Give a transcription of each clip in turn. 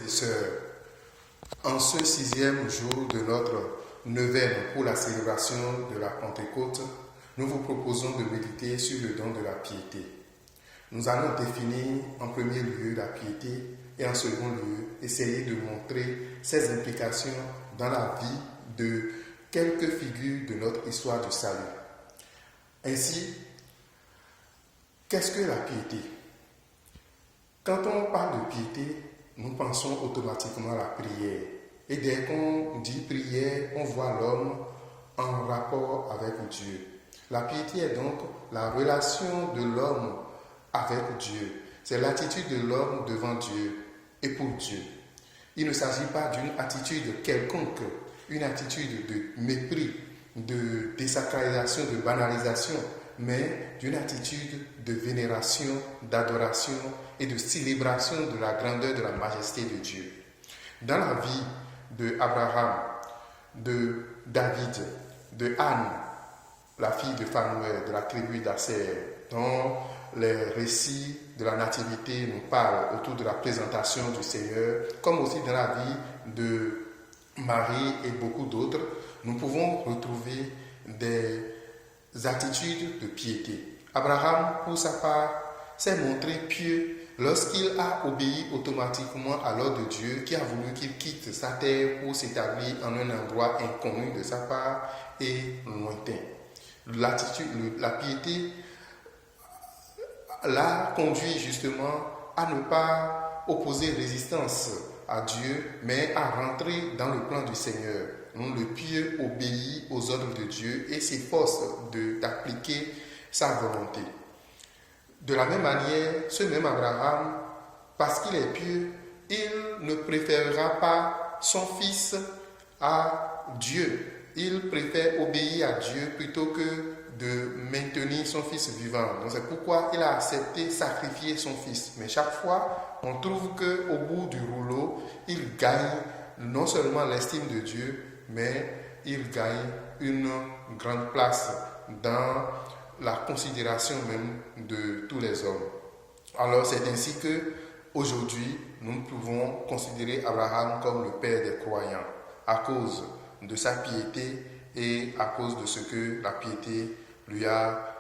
Et sœurs, en ce sixième jour de notre neuvaine pour la célébration de la Pentecôte, nous vous proposons de méditer sur le don de la piété. Nous allons définir en premier lieu la piété et en second lieu essayer de montrer ses implications dans la vie de quelques figures de notre histoire du salut. Ainsi, qu'est-ce que la piété? Quand on parle de piété, nous pensons automatiquement à la prière. Et dès qu'on dit prière, on voit l'homme en rapport avec Dieu. La piété est donc la relation de l'homme avec Dieu. C'est l'attitude de l'homme devant Dieu et pour Dieu. Il ne s'agit pas d'une attitude quelconque, une attitude de mépris, de désacralisation, de banalisation, mais d'une attitude de vénération, d'adoration et de célébration de la grandeur, de la majesté de Dieu. Dans la vie d'Abraham, de David, de Anne, la fille de Phanuel, de la tribu d'Asser, dont les récits de la nativité nous parlent autour de la présentation du Seigneur, comme aussi dans la vie de Marie et beaucoup d'autres, nous pouvons retrouver des attitudes de piété. Abraham, pour sa part, s'est montré pieux lorsqu'il a obéi automatiquement à l'ordre de Dieu qui a voulu qu'il quitte sa terre pour s'établir en un endroit inconnu de sa part et lointain. La piété l'a conduit justement à ne pas opposer résistance à Dieu, mais à rentrer dans le plan du Seigneur. Le pieux obéit aux ordres de Dieu et s'efforce d'appliquer sa volonté. De la même manière, ce même Abraham, parce qu'il est pieux, il ne préférera pas son fils à Dieu. Il préfère obéir à Dieu plutôt que de maintenir son fils vivant. Donc c'est pourquoi il a accepté sacrifier son fils. Mais chaque fois, on trouve qu'au bout du rouleau, il gagne non seulement l'estime de Dieu, mais il gagne une grande place dans la considération même de tous les hommes. Alors c'est ainsi que aujourd'hui nous pouvons considérer Abraham comme le père des croyants à cause de sa piété et à cause de ce que la piété lui a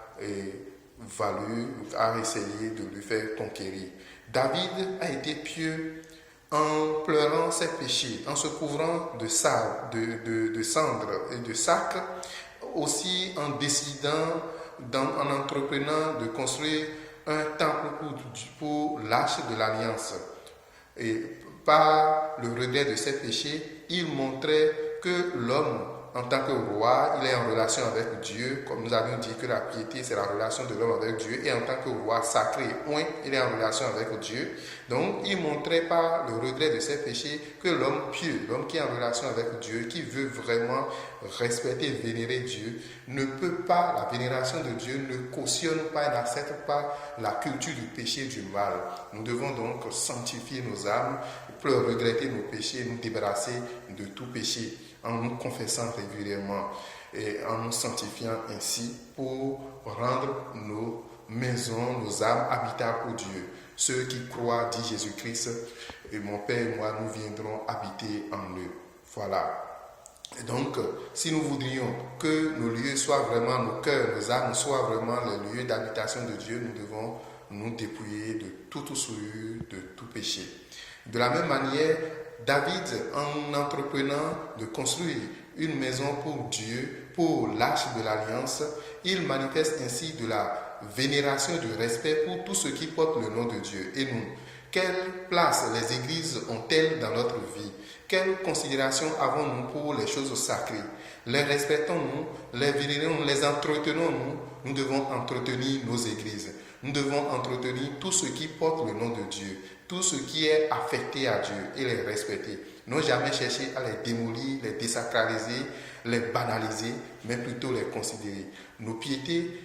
valu, a essayé de lui faire conquérir. David a été pieux en pleurant ses péchés, en se couvrant de sable, de cendres et de sacs, aussi en décidant, en entreprenant de construire un temple pour l'arche de l'alliance. Et par le regret de ses péchés, il montrait que l'homme, en tant que roi, il est en relation avec Dieu, comme nous avions dit que la piété, c'est la relation de l'homme avec Dieu, et en tant que roi sacré, il est en relation avec Dieu. Donc, il montrait par le regret de ses péchés que l'homme pieux, l'homme qui est en relation avec Dieu, qui veut vraiment respecter et vénérer Dieu, ne peut pas, la vénération de Dieu ne cautionne pas, n'accepte pas la culture du péché, du mal. Nous devons donc sanctifier nos âmes, regretter nos péchés, nous débarrasser de tout péché, en nous confessant régulièrement et en nous sanctifiant ainsi pour rendre nos maisons, nos âmes habitables pour Dieu. Ceux qui croient, dit Jésus-Christ, et mon Père et moi, nous viendrons habiter en eux. Voilà. Et donc, si nous voudrions que nos lieux soient vraiment, nos cœurs, nos âmes soient vraiment les lieux d'habitation de Dieu, nous devons nous dépouiller de toute souillure, de tout péché. De la même manière, David, en entreprenant de construire une maison pour Dieu, pour l'arche de l'alliance, il manifeste ainsi de la vénération, du respect pour tous ceux qui portent le nom de Dieu. Et nous, quelle place les églises ont-elles dans notre vie? Quelle considération avons-nous pour les choses sacrées? Les respectons-nous, les vénérons, les entretenons-nous? Nous devons entretenir nos églises. Nous devons entretenir tout ce qui porte le nom de Dieu, tout ce qui est affecté à Dieu et les respecter. Ne jamais chercher à les démolir, les désacraliser, les banaliser, mais plutôt les considérer. Nos piétés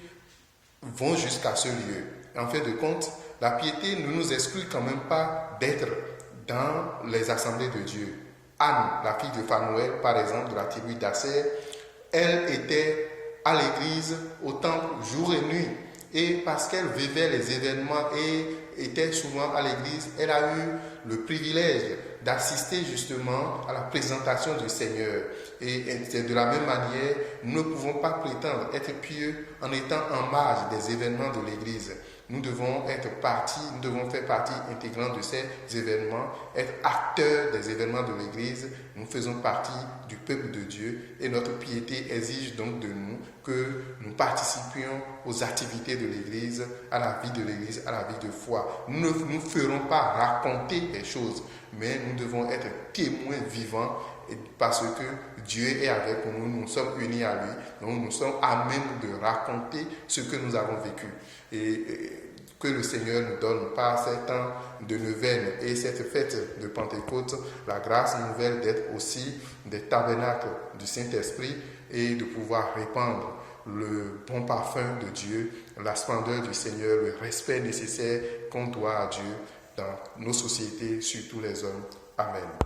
vont jusqu'à ce lieu. En fin de compte, la piété ne nous exclut quand même pas d'être dans les assemblées de Dieu. Anne, la fille de Phanuel, par exemple, de la tribu d'Asser, elle était à l'église, au temple, jour et nuit. Et parce qu'elle vivait les événements et était souvent à l'église, elle a eu le privilège d'assister justement à la présentation du Seigneur. Et de la même manière, nous ne pouvons pas prétendre être pieux en étant en marge des événements de l'Église. Nous devons faire partie intégrante de ces événements, être acteurs des événements de l'Église. Nous faisons partie du peuple de Dieu et notre piété exige donc de nous que nous participions aux activités de l'Église, à la vie de l'Église, à la vie de foi. Nous ne nous ferons pas raconter des choses, mais nous devons être témoins vivants parce que Dieu est avec nous, nous sommes unis à lui, donc nous sommes à même de raconter ce que nous avons vécu. Et que le Seigneur nous donne par ces temps de neuvaine et cette fête de Pentecôte la grâce nouvelle d'être aussi des tabernacles du Saint-Esprit et de pouvoir répandre le bon parfum de Dieu, la splendeur du Seigneur, le respect nécessaire qu'on doit à Dieu dans nos sociétés, sur tous les hommes. Amen.